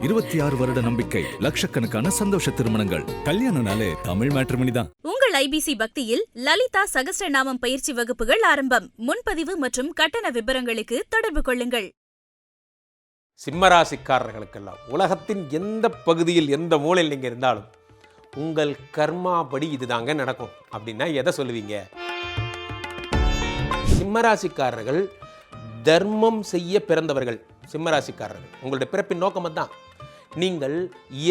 26 வருட நம்பிக்கை, லட்சக்கணக்கான சந்தோஷ திருமணங்கள். கல்யாணம்னாலே தமிழ் மேட்ரிமோனி தான். உங்கள் ஐபிசி பக்தியில் லலிதா சகஸ்ரநாமம் பயிற்சி வகுப்புகள் ஆரம்பம். முன்பதிவு மற்றும் கட்டண விபரங்களுக்கு தொடர்பு கொள்ளுங்கள். சிம்மராசிக்காரர்களுக்கெல்லாம் உலகத்தின் எந்த பகுதியில் எந்த மூலையில் நீங்கள் இருந்தாலும் உங்கள் கர்மா படி இதுதாங்க நடக்கும் அப்படின்னா எதை சொல்லுவீங்க? சிம்மராசிக்காரர்கள் தர்மம் செய்ய பிறந்தவர்கள். சிம்மராசிக்காரர்கள் உங்களுடைய பிறப்பின் நோக்கம் தான். நீங்கள்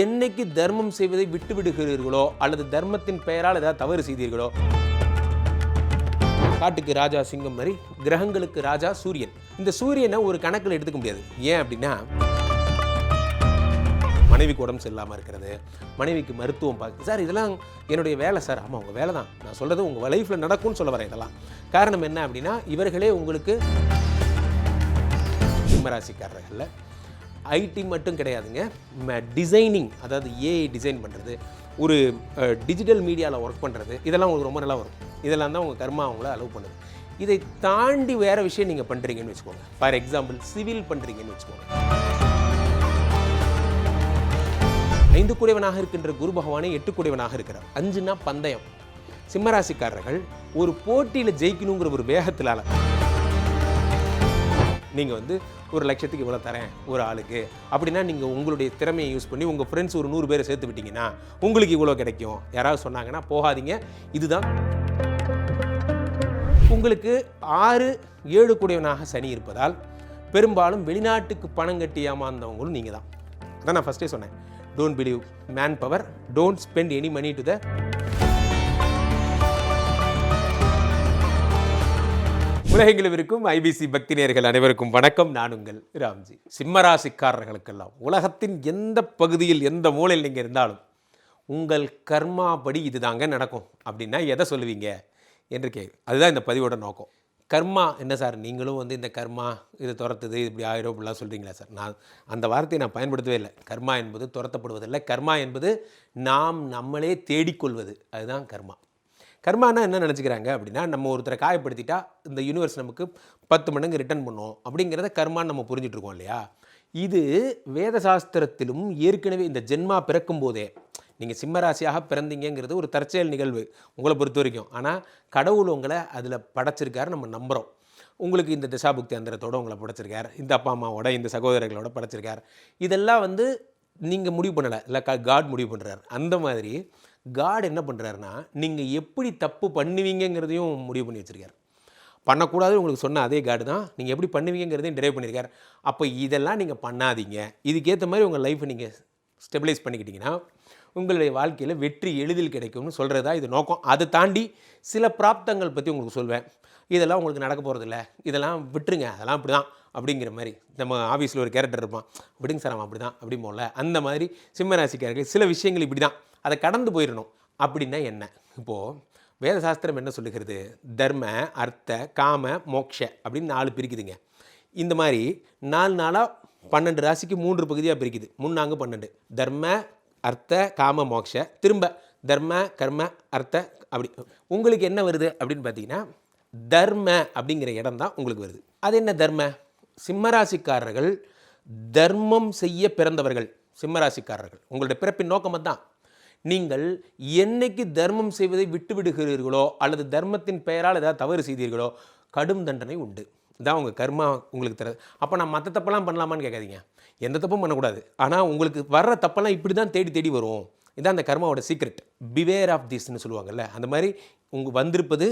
என்னைக்கு தர்மம் செய்வதை விட்டு விடுகிறீர்களோ அல்லது தர்மத்தின் பெயரால் ஏதாவது தவறு செய்தீர்களோ, காட்டுக்கு ராஜா சிங்கம் மாதிரி கிரகங்களுக்கு ராஜா சூரியன். இந்த சூரியனை ஒரு கணக்கில் எடுத்துக்க முடியாது. ஏன் அப்படின்னா, மனைவிக்கு உடம்பு சரியில்லாமல் இருக்கிறது, மனைவிக்கு மருத்துவம் பார்க்க, சார் இதெல்லாம் என்னுடைய வேலை சார். ஆமாம், உங்கள் வேலை தான். நான் சொல்கிறது உங்கள் லைஃப்பில் நடக்கும்னு சொல்ல வரேன். இதெல்லாம் காரணம் என்ன அப்படின்னா, இவர்களே உங்களுக்கு சிம்மராசிக்காரர்களில் ஐடி மட்டும் கிடையாதுங்க, டிசைனிங், அதாவது ஏஐ டிசைன் பண்ணுறது, ஒரு டிஜிட்டல் மீடியாவில் ஒர்க் பண்ணுறது, இதெல்லாம் உங்களுக்கு ரொம்ப நல்லா வரும். இதெல்லாம் தான் உங்கள் கர்மா அவங்கள அலோவ் பண்ணுது. இதை தாண்டி வேறு விஷயம் நீங்கள் பண்ணுறீங்கன்னு வச்சுக்கோங்க. ஃபார் எக்ஸாம்பிள் சிவில் பண்ணுறீங்கன்னு வச்சுக்கோங்க. 5 கூடையவனாக இருக்கின்ற குரு பகவானே 8 கூடையவனாக இருக்கிறார். 5னா பந்தயம். சிம்மராசிக்காரர்கள் ஒரு போட்டியில் ஜெயிக்கணுங்கிற ஒரு வேகத்தினால நீங்கள் வந்து 1 லட்சத்துக்கு இவ்வளோ தரேன் ஒரு ஆளுக்கு அப்படின்னா, நீங்கள் உங்களுடைய திறமையை யூஸ் பண்ணி உங்கள் ஃப்ரெண்ட்ஸ் ஒரு 100 பேரை சேர்த்து விட்டிங்கன்னா உங்களுக்கு இவ்வளோ கிடைக்கும். யாராவது சொன்னாங்கன்னா போகாதீங்க. இதுதான் உங்களுக்கு 6, 7 கூடையவனாக சனி இருப்பதால் பெரும்பாலும் வெளிநாட்டுக்கு பணம் கட்டி ஏமாந்தவங்களும் நீங்கள் தான். அதான் நான் ஃபஸ்ட்டே சொன்னேன். Don't believe manpower, don't spend any money to the. உலகெங்கிலும் இருக்கும் ஐபிசி பக்தி நேயர்கள் அனைவருக்கும் வணக்கம். நான் உங்கள் ராம்ஜி. சிம்மராசிக்காரர்களுக்கெல்லாம் உலகத்தின் எந்த பகுதியில் எந்த மூலையில் நீங்கள் இருந்தாலும் உங்கள் கர்மா படி இதுதாங்க நடக்கும் அப்படின்னா எதை சொல்லுவீங்க என்று கேள்வி. அதுதான் இந்த பதிவோட நோக்கம். கர்மா என்ன சார், நீங்களும் வந்து இந்த கர்மா இது துரத்துது, இப்படி ஆயிரம் இப்படிலாம் சொல்கிறீங்களா சார்? நான் அந்த வார்த்தையை நான் பயன்படுத்தவே இல்லை. கர்மா என்பது துரத்தப்படுவதில்லை. கர்மா என்பது நாம் நம்மளே தேடிக்கொள்வது. அதுதான் கர்மா. கர்மானா என்ன நினச்சிக்கிறாங்க அப்படின்னா, நம்ம ஒருத்தரை காயப்படுத்திட்டா இந்த யூனிவர்ஸ் நமக்கு 10 மடங்கு ரிட்டர்ன் பண்ணும் அப்படிங்கிறத கர்மான்னு நம்ம புரிஞ்சிட்ருக்கோம் இல்லையா? இது வேத சாஸ்திரத்திலும் ஏற்கனவே இந்த ஜென்மா பிறக்கும் போதே, நீங்கள் சிம்மராசியாக பிறந்தீங்கிறது ஒரு தற்செயல் நிகழ்வு உங்களை பொறுத்த வரைக்கும். ஆனால் கடவுள் உங்களை அதில் படைச்சிருக்காரு, நம்ம நம்புகிறோம். உங்களுக்கு இந்த திசாபுக்தி அந்தரத்தோடு உங்களை படைச்சிருக்கார், இந்த அப்பா அம்மாவோட இந்த சகோதரர்களோட படைச்சிருக்கார். இதெல்லாம் வந்து நீங்கள் முடிவு பண்ணலை, இல்லை காட் முடிவு பண்ணுறாரு. அந்த மாதிரி காட் என்ன பண்ணுறாருன்னா, நீங்கள் எப்படி தப்பு பண்ணுவீங்கிறதையும் முடிவு பண்ணி வச்சுருக்கார். பண்ணக்கூடாது உங்களுக்கு சொன்ன அதே காடு தான் நீங்கள் எப்படி பண்ணுவீங்கிறதையும் டிரைவ் பண்ணியிருக்கார். அப்போ இதெல்லாம் நீங்கள் பண்ணாதீங்க. இதுக்கேற்ற மாதிரி உங்கள் லைஃப்பை நீங்கள் ஸ்டெபிலைஸ் பண்ணிக்கிட்டிங்கன்னா உங்களுடைய வாழ்க்கையில் வெற்றி எளிதில் கிடைக்கும்னு சொல்கிறது தான் இது நோக்கம். அதை தாண்டி சில பிராப்தங்கள் பற்றி உங்களுக்கு சொல்வேன். இதெல்லாம் உங்களுக்கு நடக்க போகிறதில்ல, இதெல்லாம் விட்டுருங்க, அதெல்லாம் அப்படி தான் அப்படிங்கிற மாதிரி. நம்ம ஆஃபீஸில் ஒரு கேரக்டர் இருப்பான், அப்படிங்க சார் அவன் அப்படி தான் அப்படி போகல. அந்த மாதிரி சிம்மராசிக்காரர்கள் சில விஷயங்கள் இப்படி தான், அதை கடந்து போயிடணும். அப்படின்னா என்ன? இப்போது வேத சாஸ்திரம் என்ன சொல்லுகிறது? தர்ம, அர்த்த, காம, மோக்ஷ அப்படின்னு 4 பிரிக்குதுங்க. இந்த மாதிரி 4 12 ராசிக்கு 3 பகுதியாக பிரிக்குது. 3 12. தர்ம, அர்த்த, காம, மோக்ஷ. திரும்ப தர்ம, கர்ம, அர்த்த, அப்படி. உங்களுக்கு என்ன வருது அப்படின்னு பார்த்தீங்கன்னா, தர்ம அப்படிங்கிற இடம் தான் உங்களுக்கு வருது. அது என்ன தர்ம? சிம்மராசிக்காரர்கள் தர்மம் செய்ய பிறந்தவர்கள். சிம்மராசிக்காரர்கள் உங்களுடைய பிறப்பின் நோக்கம் தான். நீங்கள் என்னைக்கு தர்மம் செய்வதை விட்டு விடுகிறீர்களோ அல்லது தர்மத்தின் பெயரால் ஏதாவது தவறு செய்தீர்களோ கடும் தண்டனை உண்டு. இதான் உங்கள் கர்மா உங்களுக்கு தர. அப்போ நான் மற்ற தப்பெல்லாம் பண்ணலாமான்னு கேட்காதீங்க. எந்த தப்பும் பண்ணக்கூடாது. ஆனால் உங்களுக்கு வர்ற தப்பெல்லாம் இப்படி தான் தேடி தேடி வரும். இதான் அந்த கர்மாவோட சீக்ரெட். பிவேர் ஆஃப் திஸ்ன்னு சொல்லுவாங்கல்ல, அந்த மாதிரி வந்திருப்பது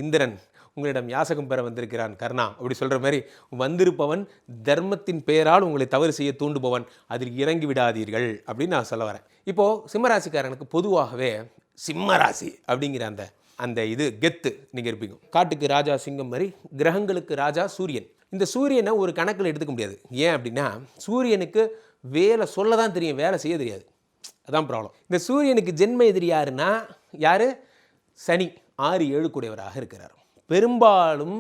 இந்திரன் உங்களிடம் யாசகம் பெற வந்திருக்கிறான் கர்ணா அப்படி சொல்கிற மாதிரி வந்திருப்பவன் தர்மத்தின் பெயரால் உங்களை தவறு செய்ய தூண்டுபவன், அதில் இறங்கி விடாதீர்கள் அப்படின்னு நான் சொல்ல வரேன். இப்போது சிம்மராசிக்காரனுக்கு பொதுவாகவே சிம்மராசி அப்படிங்கிற அந்த இது கெத்து நீங்கள் இருப்பீங்க. காட்டுக்கு ராஜா சிங்கம் மாதிரி கிரகங்களுக்கு ராஜா சூரியன். இந்த சூரியனை ஒரு கணக்கில் எடுத்துக்க முடியாது. ஏன் அப்படின்னா, சூரியனுக்கு வேலை சொல்ல தான் தெரியும், வேலை செய்ய தெரியாது. அதான் ப்ராப்ளம். இந்த சூரியனுக்கு ஜென்ம எதிரி யாருன்னா யார்? சனி. 6, 7 கூடையவராக இருக்கிறார். பெரும்பாலும்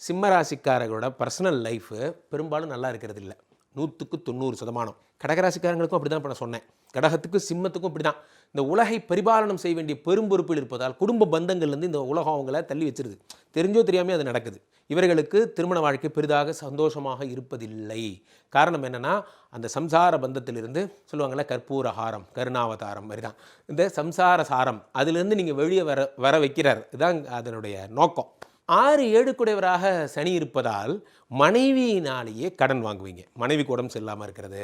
சிம்மராசிக்காரர்களோட பர்சனல் லைஃபு பெரும்பாலும் நல்லா இருக்கிறது இல்லை. 100க்கு 90%. கடகராசிக்காரங்களுக்கும் அப்படி தான் இப்போ நான் சொன்னேன். கடகத்துக்கும் சிம்மத்துக்கும் இப்படி தான். இந்த உலகை பரிபாலனம் செய்ய வேண்டிய பெரும்பொறுப்பில் இருப்பதால் குடும்ப பந்தங்கள்லேருந்து இந்த உலகம் அவங்கள தள்ளி வச்சிருது. தெரிஞ்சோ தெரியாமே அது நடக்குது. இவர்களுக்கு திருமண வாழ்க்கை பெரிதாக சந்தோஷமாக இருப்பதில்லை. காரணம் என்னென்னா, அந்த சம்சார பந்தத்திலிருந்து சொல்லுவாங்கள்ல, கற்பூர ஹாரம் கருணாவதாரம் மாதிரி தான் இந்த சம்சார சாரம், அதிலிருந்து நீங்கள் வெளியே வர வைக்கிறார். இதுதான் அதனுடைய நோக்கம். 6 7 குடையவராக சனி இருப்பதால் மனைவியினாலேயே கடன் வாங்குவீங்க. மனைவிக்கு உடம்பு சரியில்லாமல் இருக்கிறது,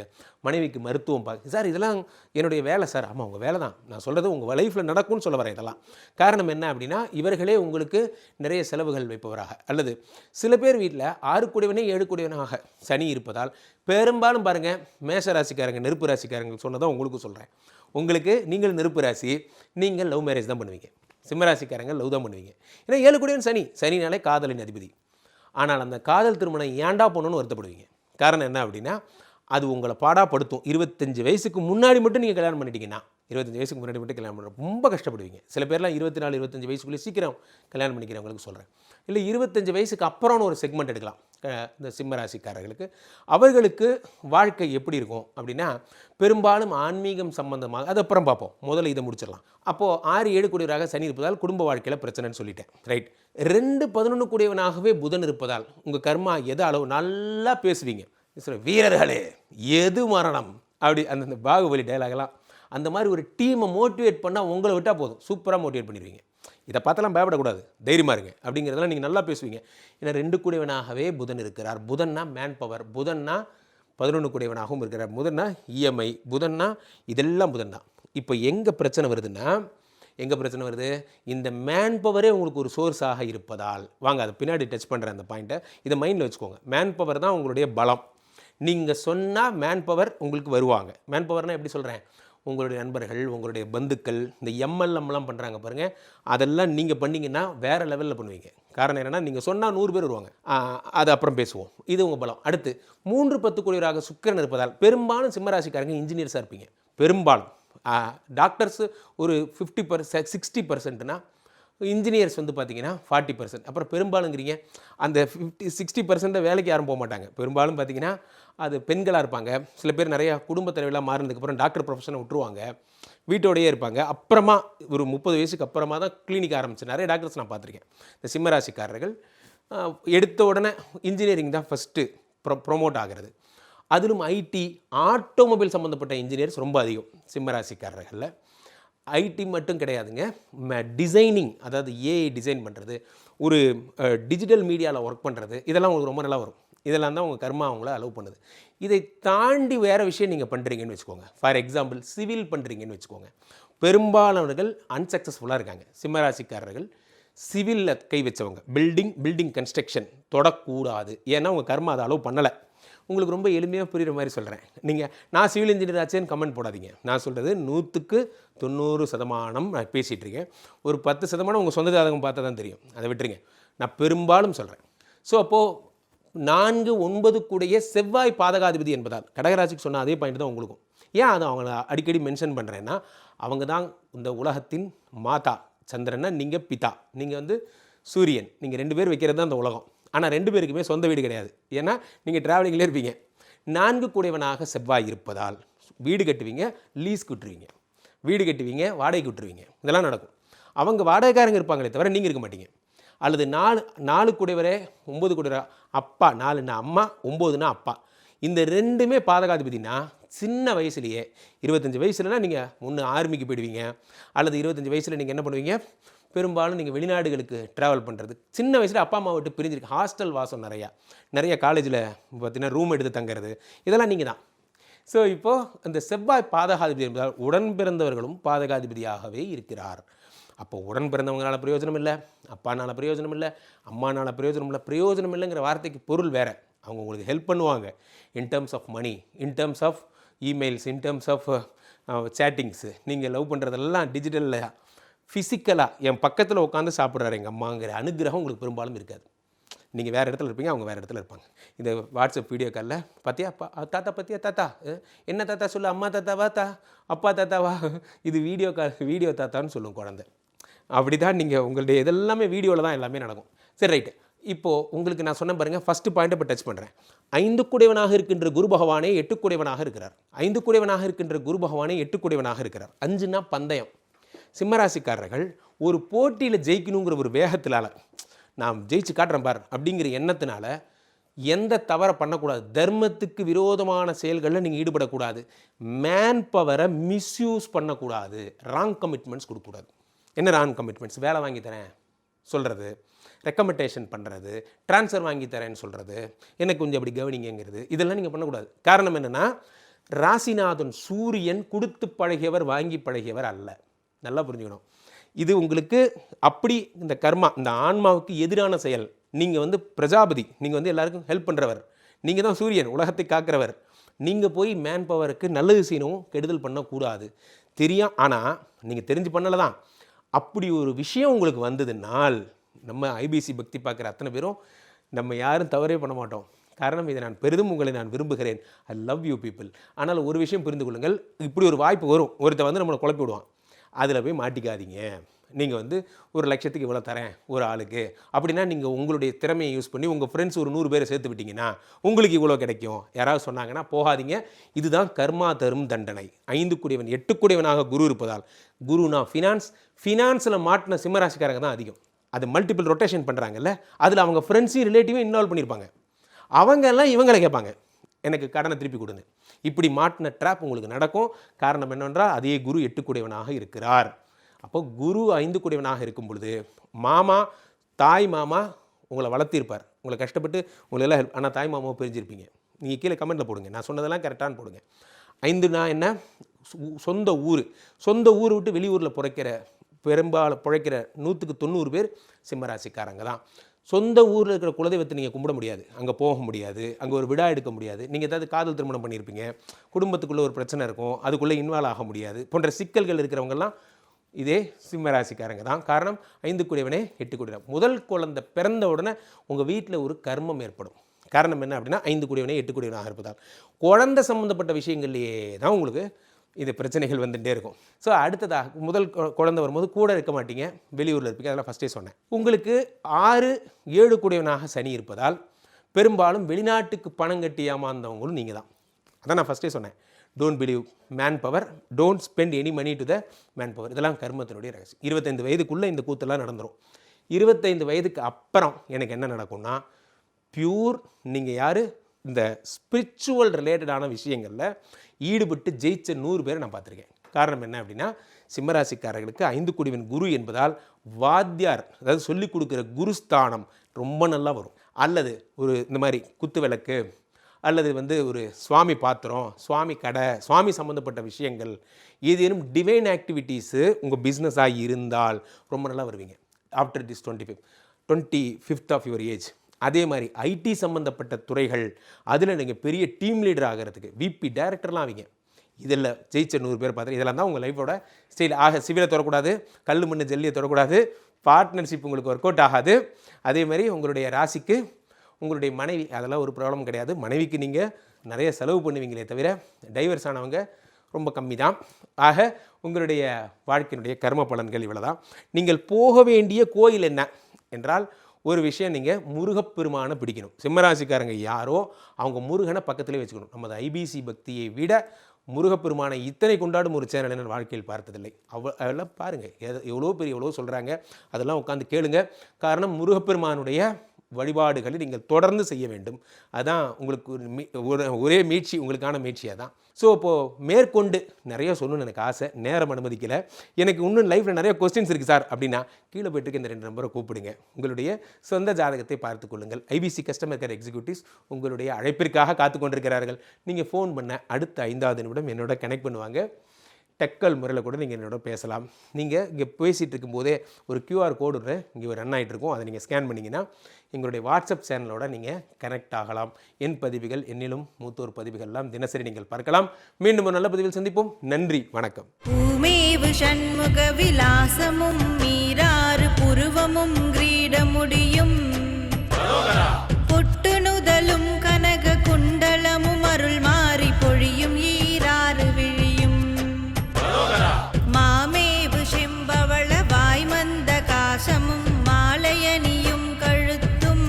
மனைவிக்கு மருத்துவம் சார் இதெல்லாம் என்னுடைய வேலை சார். ஆமாம், உங்கள் வேலை தான். நான் சொல்கிறது உங்கள் லைஃப்பில் நடக்கும்னு சொல்ல வரேன். இதெல்லாம் காரணம் என்ன அப்படின்னா, இவர்களே உங்களுக்கு நிறைய செலவுகள் வைப்பவராக, அல்லது சில பேர் வீட்டில் 6 குடையவனே 7 குடையவனாக சனி இருப்பதால் பெரும்பாலும் பாருங்கள், மேஷ ராசிக்காரங்க நெருப்பு ராசிக்காரங்க சொன்னதான் உங்களுக்கும் சொல்கிறேன். உங்களுக்கு நீங்கள் நெருப்பு ராசி, நீங்கள் லவ் மேரேஜ் தான் பண்ணுவீங்க. சிம்மராசிக்காரங்க லவ் தான் பண்ணுவீங்க. ஏன்னா 7 குடையவன் சனி, சனினாலே காதலின் அதிபதி. ஆனால் அந்த காதல் திருமணம் ஏண்டா போகணுன்னு வருத்தப்படுவீங்க. காரணம் என்ன அப்படின்னா, அது உங்களை பாடாப்படுத்தும். 25 வயசுக்கு முன்னாடி மட்டும் நீங்கள் கல்யாணம் பண்ணிட்டீங்கன்னா, 25 வயசுக்கு முன்னாடி மட்டும் கல்யாணம் பண்ண ரொம்ப கஷ்டப்படுவீங்க. சில பேர்லாம் 24 25 வயசுக்குள்ளே சீக்கிரம் கல்யாணம் பண்ணிக்கிறவங்களுக்கு சொல்கிறேன். இல்லை 25 வயசுக்கு அப்புறம்னு ஒரு செக்மெண்ட் எடுக்கலாம். இந்த சிம்மராசிக்காரர்களுக்கு அவர்களுக்கு வாழ்க்கை எப்படி இருக்கும் அப்படின்னா, பெரும்பாலும் ஆன்மீகம் சம்பந்தமாக, அது அப்புறம் பார்ப்போம். முதல்ல இதை முடிச்சிடலாம். அப்போது 6 7 கூடியவராக சனி இருப்பதால் குடும்ப வாழ்க்கையில் பிரச்சனைன்னு சொல்லிட்டேன். ரைட். 2 11 கூடியவனாகவே புதன் இருப்பதால் உங்கள் கர்மா எது அளவு நல்லா பேசுவீங்க. வீரர்களே எது மரணம் அப்படி அந்த பாகுபலி டைலாகெல்லாம் அந்த மாதிரி ஒரு டீமை மோட்டிவேட் பண்ணால் உங்களை விட்டால் போதும், சூப்பராக மோட்டிவேட் பண்ணிடுவீங்க. இதை பார்த்தெல்லாம் பயப்படக்கூடாது, தைரியமாக இருங்க அப்படிங்கிறதெல்லாம் நீங்கள் நல்லா பேசுவீங்க. ஏன்னா 2 கூடியவனாகவே புதன் இருக்கிறார். புதன்னா மேன் பவர், புதன்னா 11 கூடியவனாகவும் இருக்கிறார். புதன்னா இஎம்ஐ, புதன்னா இதெல்லாம் புதன் தான். இப்போ எங்கே பிரச்சனை வருதுன்னா, இந்த மேன் பவரே உங்களுக்கு ஒரு சோர்ஸாக இருப்பதால், வாங்க அதை பின்னாடி டச் பண்ணுறேன் அந்த பாயிண்ட்டை, இதை மைண்டில் வச்சுக்கோங்க. மேன் பவர் தான் உங்களுடைய பலம். நீங்கள் சொன்னால் மேன் பவர் உங்களுக்கு வருவாங்க. மேன் பவர்னால் எப்படி சொல்கிறேன், உங்களுடைய நண்பர்கள், உங்களுடைய பந்துக்கள், இந்த எம்எல்எம்லாம் பண்ணுறாங்க பாருங்கள், அதெல்லாம் நீங்கள் பண்ணிங்கன்னா வேறு லெவலில் பண்ணுவீங்க. காரணம் என்னென்னா, நீங்கள் சொன்னால் 100 பேர் வருவாங்க. அது அப்புறம் பேசுவோம். இது உங்கள் பலம். அடுத்து 3 10 கூடியவராக சுக்கிரன் இருப்பதால் பெரும்பாலும் சிம்மராசிக்காரங்க இன்ஜினியர்ஸாக இருப்பீங்க. பெரும்பாலும் டாக்டர்ஸு ஒரு 50% 60%னா, இன்ஜினியர்ஸ் வந்து பார்த்தீங்கன்னா 40%. அப்புறம் பெரும்பாலுங்கிறீங்க, அந்த 60% வேலைக்கு யாரும் போக மாட்டாங்க. பெரும்பாலும் பார்த்தீங்கன்னா அது பெண்களாக இருப்பாங்க. சில பேர் நிறையா குடும்ப தலைவலாக மாறினதுக்கப்புறம் டாக்டர் ப்ரொஃபஷனை விட்டுருவாங்க, வீட்டோடையே இருப்பாங்க. அப்புறமா ஒரு 30 வயசுக்கு அப்புறமா தான் கிளினிக் ஆரம்பிச்சு நிறைய டாக்டர்ஸ் நான் பார்த்துருக்கேன். இந்த சிம்மராசிக்காரர்கள் எடுத்த உடனே இன்ஜினியரிங் தான் ஃபஸ்ட்டு ப்ரொமோட் ஆகிறது. அதிலும் ஐடி, ஆட்டோமொபைல் சம்மந்தப்பட்ட இன்ஜினியர்ஸ் ரொம்ப அதிகம் சிம்மராசிக்காரர்களில். ஐடி மட்டும் கிடையாதுங்க, டிசைனிங், அதாவது ஏஐ டிசைன் பண்ணுறது, ஒரு டிஜிட்டல் மீடியாவில் ஒர்க் பண்ணுறது, இதெல்லாம் உங்களுக்கு ரொம்ப நல்லா வரும். இதெல்லாம் தான் உங்கள் கர்மா அவங்கள அலோவ் பண்ணுது. இதை தாண்டி வேறு விஷயம் நீங்கள் பண்ணுறீங்கன்னு வச்சுக்கோங்க. ஃபார் எக்ஸாம்பிள் சிவில் பண்ணுறீங்கன்னு வச்சுக்கோங்க. பெரும்பாலானவர்கள் அன்சக்ஸஸ்ஃபுல்லாக இருக்காங்க. சிம்மராசிக்காரர்கள் சிவிலில் கை வச்சவங்க, பில்டிங் கன்ஸ்ட்ரக்ஷன் தொடக்கூடாது. ஏன்னா உங்கள் கர்மா அதை அலோவ் பண்ணலை. உங்களுக்கு ரொம்ப எளிமையாக புரிகிற மாதிரி சொல்கிறேன். நீங்கள் நான் சிவில் இன்ஜினியர் ஆச்சேன்னு கமெண்ட் போடாதீங்க. நான் சொல்கிறது 100க்கு 90% நான் பேசிகிட்டு இருக்கேன். ஒரு 10% உங்கள் சொந்த ஜாதகம் பார்த்தா தான் தெரியும், அதை விட்டுருங்க. நான் பெரும்பாலும் சொல்கிறேன். ஸோ அப்போது 4 9 கூடிய செவ்வாய் பாதகாதிபதி என்பதால் கடகராசிக்கு சொன்ன அதே பாயிண்ட் தான் உங்களுக்கும். ஏன் அதை அவங்கள அடிக்கடி மென்ஷன் பண்ணுறேன்னா, அவங்க தான் இந்த உலகத்தின் மாதா. சந்திரன்னா நீங்கள் பிதா, நீங்கள் வந்து சூரியன், நீங்கள் 2 பேர் வைக்கிறது தான் அந்த உலகம். ஆனால் 2 பேருக்குமே சொந்த வீடு கிடையாது. ஏன்னா நீங்கள் ட்ராவலிங்லேயே இருப்பீங்க. 4 கூடியவனாக செவ்வாய் இருப்பதால் வீடு கட்டுவீங்க, லீஸ்க்கு விட்டுருவீங்க, வீடு கட்டுவீங்க, வாடகைக்கு விட்டுருவீங்க. இதெல்லாம் நடக்கும். அவங்க வாடகைக்காரங்க இருப்பாங்களே தவிர நீங்கள் இருக்க மாட்டீங்க. அல்லது 4 கூடியவரே 9 கூடியவரா, அப்பா 4ன்னா அம்மா, 9ன்னா அப்பா. இந்த 2மே பாதகாதிபதினா சின்ன வயசுலேயே 25 வயசுலனா நீங்கள் ஒன்று ஆர்மிக்கு போயிடுவீங்க, அல்லது 25 வயசில் நீங்கள் என்ன பண்ணுவீங்க, பெரும்பாலும் நீங்கள் வெளிநாடுகளுக்கு ட்ராவல் பண்ணுறது. சின்ன வயசில் அப்பா அம்மா விட்டு பிரிஞ்சிருக்கு. ஹாஸ்டல் வாசம் நிறைய காலேஜில் பார்த்தீங்கன்னா ரூம் எடுத்து தங்கிறது, இதெல்லாம் நீங்கள் தான். ஸோ இப்போது அந்த செவ்வாய் பாதகாதிபதி என்பதால் உடன் பிறந்தவர்களும் பாதகாதிபதியாகவே இருக்கிறார். அப்போ உடன் பிறந்தவங்களால் பிரயோஜனம் இல்லை, அப்பானால பிரயோஜனம் இல்லை, அம்மானால பிரயோஜனம் இல்லைங்கிற வார்த்தைக்கு பொருள் வேறு. அவங்க உங்களுக்கு ஹெல்ப் பண்ணுவாங்க in terms of money, in terms of emails, in terms of chattings. நீங்கள் லவ் பண்ணுறதெல்லாம் டிஜிட்டலில், ஃபிசிக்கலாக என் பக்கத்தில் உட்காந்து சாப்பிட்றாரு எங்கள் அம்மாங்கிற அனுகிரகம் உங்களுக்கு பெரும்பாலும் இருக்காது. நீங்கள் வேறு இடத்துல இருப்பீங்க, அவங்க வேறு இடத்துல இருப்பாங்க. இந்த வாட்ஸ்அப் வீடியோ காலில் பார்த்தியா தாத்தா, பார்த்தியா தாத்தா, என்ன தாத்தா சொல்லு, அம்மா தாத்தாவா அப்பா தாத்தாவா, இது வீடியோ தாத்தான்னு சொல்லும் குழந்தை. அப்படி தான் நீங்கள் உங்களுடைய இதெல்லாமே வீடியோவில் தான் எல்லாமே நடக்கும். சரி ரைட்டு. இப்போது உங்களுக்கு நான் சொன்ன பாருங்கள், ஃபஸ்ட்டு பாயிண்ட்டை இப்போ டச் பண்ணுறேன். 5 கூடையவனாக இருக்கின்ற குரு பகவானே 8 கூடையவனாக இருக்கிறார். 5 கூடையவனாக இருக்கின்ற குரு பகவானே 8 கூடையவனாக இருக்கிறார். 5னா பந்தயம். சிம்மராசிக்காரர்கள் ஒரு போட்டியில் ஜெயிக்கணுங்கிற ஒரு வேகத்தினால, நான் ஜெயிச்சு காட்டுறேன் பார் அப்படிங்கிற எண்ணத்தினால எந்த தவறை பண்ணக்கூடாது. தர்மத்துக்கு விரோதமான செயல்களில் நீங்கள் ஈடுபடக்கூடாது. மேன் பவரை மிஸ்யூஸ் பண்ணக்கூடாது. ராங் கமிட்மெண்ட்ஸ் கொடுக்கக்கூடாது. என்ன ராங் கமிட்மெண்ட்ஸ்? வேலை வாங்கி தரேன் சொல்கிறது, ரெக்கமெண்டேஷன் பண்ணுறது, ட்ரான்ஸ்ஃபர் வாங்கி தரேன்னு சொல்கிறது, எனக்கு கொஞ்சம் அப்படி கவனிங்கிறது, இதெல்லாம் நீங்கள் பண்ணக்கூடாது. காரணம் என்னென்னா, ராசிநாதன் சூரியன் கொடுத்து பழகியவர், வாங்கி பழகியவர் அல்ல. நல்லா புரிஞ்சுக்கணும். இது உங்களுக்கு அப்படி இந்த கர்மா, இந்த ஆன்மாவுக்கு எதிரான செயல். நீங்கள் பிரஜாபதி, நீங்கள் எல்லாருக்கும் ஹெல்ப் பண்ணுறவர், நீங்கள் தான் சூரியன், உலகத்தை காக்கிறவர். நீங்கள் போய் மேன் பவருக்கு நல்லது செய்யணும், கெடுதல் பண்ணக்கூடாது. தெரியும், ஆனால் நீங்கள் தெரிஞ்சு பண்ணலை தான். அப்படி ஒரு விஷயம் உங்களுக்கு வந்ததுனால், நம்ம ஐபிசி பக்தி பார்க்குற அத்தனை பேரும் நம்ம யாரும் தவறே பண்ண மாட்டோம். காரணம், இதை நான் பெரிதும் உங்களை நான் விரும்புகிறேன். I love you people. ஆனால் ஒரு விஷயம் புரிந்து கொள்ளுங்கள், இப்படி ஒரு வாய்ப்பு வரும். ஒருத்தர் நம்மளை குழப்பி விடுவான். அதில் போய் மாட்டிக்காதீங்க. நீங்கள் 1 லட்சத்துக்கு இவ்வளோ தரேன் ஒரு ஆளுக்கு அப்படின்னா, நீங்கள் உங்களுடைய திறமையை யூஸ் பண்ணி உங்கள் ஃப்ரெண்ட்ஸ் ஒரு 100 பேரை சேர்த்து விட்டிங்கன்னா உங்களுக்கு இவ்வளோ கிடைக்கும். யாராவது சொன்னாங்கன்னா போகாதீங்க. இதுதான் கர்மா தரும் தண்டனை. 5 கூடையவன் 8 கூடையவனாக குரு இருப்பதால், குருனா ஃபினான்ஸில் மாட்டின சிம்மராசிக்காரங்க தான் அதிகம். அது மல்டிபிள் ரொட்டேஷன் பண்ணுறாங்கல்ல, அதில் அவங்க ஃப்ரெண்ட்ஸையும் ரிலேட்டிவும் இன்வால்வ் பண்ணியிருப்பாங்க. அவங்க எல்லாம் இவங்களை கேட்பாங்க, எனக்கு கடனை திருப்பி கொடுங்க. இப்படி மாட்டின ட்ராப் உங்களுக்கு நடக்கும். காரணம் என்னவென்றால், அதே குரு 8 கூடையவனாக இருக்கிறார். அப்போ குரு 5 கூடையவனாக இருக்கும் பொழுது, தாய் மாமா உங்களை வளர்த்திருப்பார், உங்களை கஷ்டப்பட்டு உங்களெல்லாம் ஹெல்ப். ஆனால் தாய் மாமாவை பிரிஞ்சிருப்பீங்க. நீங்கள் கீழே கமெண்ட்டில் போடுங்க, நான் சொன்னதெல்லாம் கரெக்டானு போடுங்க. 5னா என்ன? சொந்த ஊர் விட்டு வெளியூரில் பெரும்பாலும் பிழைக்கிற 100க்கு 90 பேர் சிம்மராசிக்காரங்க தான். சொந்த ஊரில் இருக்கிற குலதெய்வத்தை நீங்கள் கும்பிட முடியாது, அங்கே போக முடியாது, அங்கே ஒரு விழா எடுக்க முடியாது. நீங்கள் ஏதாவது காதல் திருமணம் பண்ணியிருப்பீங்க, குடும்பத்துக்குள்ளே ஒரு பிரச்சனை இருக்கும், அதுக்குள்ளே இன்வால்வ் ஆக முடியாது போன்ற சிக்கல்கள் இருக்கிறவங்கெல்லாம் இதே சிம்மராசிக்காரங்க தான். காரணம், 5 கூடையவனே 8 கூடையவன். முதல் குழந்தை பிறந்த உடனே உங்கள் வீட்டில் ஒரு கர்மம் ஏற்படும். காரணம் என்ன அப்படின்னா, 5 கூடையவனே 8 கூடையவனாக இருப்பதால் குழந்தை சம்மந்தப்பட்ட விஷயங்கள்லேயே தான் உங்களுக்கு இது பிரச்சனைகள் வந்துகிட்டே இருக்கும். ஸோ அடுத்ததாக முதல் குழந்தை வரும்போது கூட இருக்க மாட்டீங்க, வெளியூரில் இருப்பீங்க. அதெல்லாம் ஃபஸ்ட்டே சொன்னேன். உங்களுக்கு 6, 7 கூடையவனாக சனி இருப்பதால் பெரும்பாலும் வெளிநாட்டுக்கு பணம் கட்டி ஏமாந்தவங்களும் நீங்கள் தான். அதான் நான் ஃபஸ்ட்டே சொன்னேன். Don't believe manpower, don't spend any money to the manpower. இதெல்லாம் கர்மத்தினுடைய ரகசியம். 25 வயதுக்குள்ளே இந்த கூத்தெல்லாம் நடந்துடும். 25 வயதுக்கு அப்புறம் எனக்கு என்ன நடக்கும்னா, பியூர் நீங்கள் யார், இந்த ஸ்பிரிச்சுவல் ரிலேட்டடான விஷயங்களில் ஈடுபட்டு ஜெயிச்ச 100 பேரை நான் பார்த்துருக்கேன். காரணம் என்ன அப்படின்னா, சிம்மராசிக்காரர்களுக்கு 5 கூடையவன் குரு என்பதால் வாத்தியார், அதாவது சொல்லிக் கொடுக்குற குருஸ்தானம் ரொம்ப நல்லா வரும். அல்லது ஒரு இந்த மாதிரி குத்து விளக்கு, அல்லது ஒரு சுவாமி பாத்திரம், சுவாமி கடை, சுவாமி சம்மந்தப்பட்ட விஷயங்கள், ஏதேனும் டிவைன் ஆக்டிவிட்டீஸு உங்கள் பிஸ்னஸாக இருந்தால் ரொம்ப நல்லா வருவீங்க. After this 25th of your age. அதே மாதிரி ஐடி சம்மந்தப்பட்ட துறைகள், அதில் நீங்கள் பெரிய டீம் லீடர் ஆகிறதுக்கு, விபி டைரக்டர்லாம் ஆவீங்க. இதில் ஜெயிச்ச 100 பேர் பார்த்து, இதெல்லாம் தான் உங்கள் லைஃபோட ஸ்டைல். சிவிலை தொடக்கூடாது, கல் மண் ஜல்லியை தொடக்கூடாது, பார்ட்னர்ஷிப் உங்களுக்கு ஒர்க் அவுட் ஆகாது. அதே மாதிரி உங்களுடைய ராசிக்கு உங்களுடைய மனைவி, அதெல்லாம் ஒரு ப்ராப்ளம் கிடையாது. மனைவிக்கு நீங்கள் நிறைய செலவு பண்ணுவீங்களே தவிர டைவர்ஸ் ஆனவங்க ரொம்ப கம்மி தான். ஆக உங்களுடைய வாழ்க்கையினுடைய கர்ம பலன்கள் இவ்வளோ தான். நீங்கள் போக வேண்டிய கோயில் என்ன என்றால், ஒரு விஷயம், நீங்கள் முருகப்பெருமானை பிடிக்கணும். சிம்மராசிக்காரங்க யாரோ அவங்க முருகனை பக்கத்திலே வச்சுக்கணும். நமது ஐபிசி பக்தியை விட முருகப்பெருமானை இத்தனை கொண்டாடும் ஒரு சேனல் நான் வாழ்க்கையில் பார்த்ததில்லை. அதெல்லாம் பாருங்கள், எவ்வளோ சொல்கிறாங்க, அதெல்லாம் உட்காந்து கேளுங்க. காரணம், முருகப்பெருமானுடைய வழிபாடுகளை நீங்கள் தொடர்ந்து செய்ய வேண்டும். அதுதான் உங்களுக்கு ஒரே மீட்சி, உங்களுக்கான மீட்சியாக தான். ஸோ இப்போது மேற்கொண்டு நிறைய சொல்லணும்னு எனக்கு ஆசை, நேரம் அனுமதிக்கலை. எனக்கு இன்னும் லைஃப்பில் நிறைய கொஸ்டின்ஸ் இருக்குது சார் அப்படின்னா, கீழே போய்ட்டு இந்த 2 நம்பரை கூப்பிடுங்க. உங்களுடைய சொந்த ஜாதகத்தை பார்த்து கொள்ளுங்கள். ஐபிசி கஸ்டமர் கேர் எக்ஸிக்யூட்டிவ்ஸ் உங்களுடைய அழைப்பிற்காக காத்து கொண்டிருக்கிறார்கள். நீங்கள் ஃபோன் பண்ண அடுத்த 5வது நிமிடம் என்னோட கனெக்ட் பண்ணுவாங்க. டெக்கல் முறையில் கூட நீங்கள் என்னோட பேசலாம். நீங்கள் இங்கே பேசிகிட்டு இருக்கும்போதே ஒரு QR கோடு இங்கே ரன் ஆகிட்டு இருக்கும். அதை நீங்கள் ஸ்கேன் பண்ணிங்கன்னா எங்களுடைய வாட்ஸ்அப் சேனலோட நீங்கள் கனெக்ட் ஆகலாம். என் பதிவுகள், என்னிலும் மூத்தோர் பதிவுகள்லாம் தினசரி நீங்கள் பார்க்கலாம். மீண்டும் ஒரு நல்ல பதிவில் சந்திப்போம். நன்றி, வணக்கம். பூமேவு ஷண்முக விலாசமும் மீராறு புருவமும் கிரீடமுடியும் பொட்டுணுதலும் கனக குண்டலமும் அருள் மாறி பொழியும் ஈராறு விழியும் மாமேவு செம்பவள வாய்மந்த காசமும் மாலையணியும் கழுத்தும்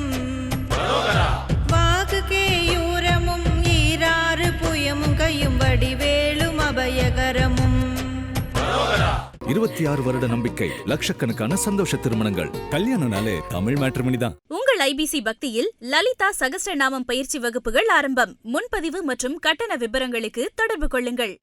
26 வருட நம்பிக்கை, லட்சக்கணக்கான சந்தோஷ திருமணங்கள். கல்யாணம்னாலே தமிழ் மேட்ரிமோனி தான். உங்கள் ஐபிசி பக்தியில் லலிதா சகஸ்ரநாமம் பயிற்சி வகுப்புகள் ஆரம்பம். முன்பதிவு மற்றும் கட்டண விபரங்களுக்கு தொடர்பு கொள்ளுங்கள்.